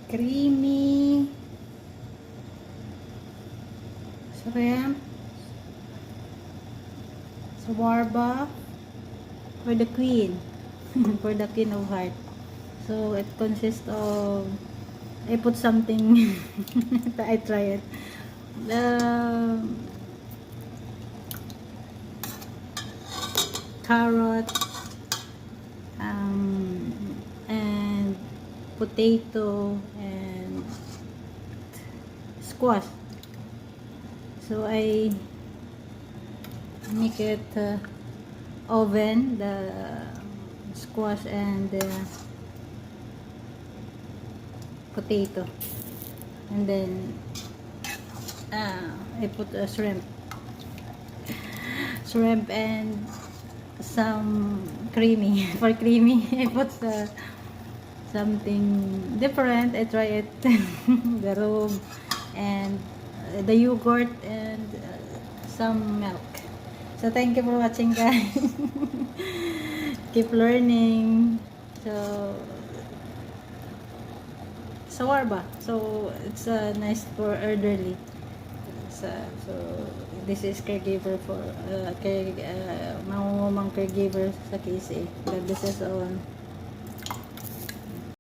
creamy shrimp, shawarma for the queen, for the queen of heart. So it consists of, I put something, I try it. Carrot, and potato and squash. So I make it oven the squash and the potato, and then I put a shrimp and some creamy. For creamy I put something different. I try it the room and the yogurt and some milk. So thank you for watching, guys. Keep learning. So shawarma, so it's nice for elderly. So this is caregiver for mangungumang caregiver sa KCA. God bless us all.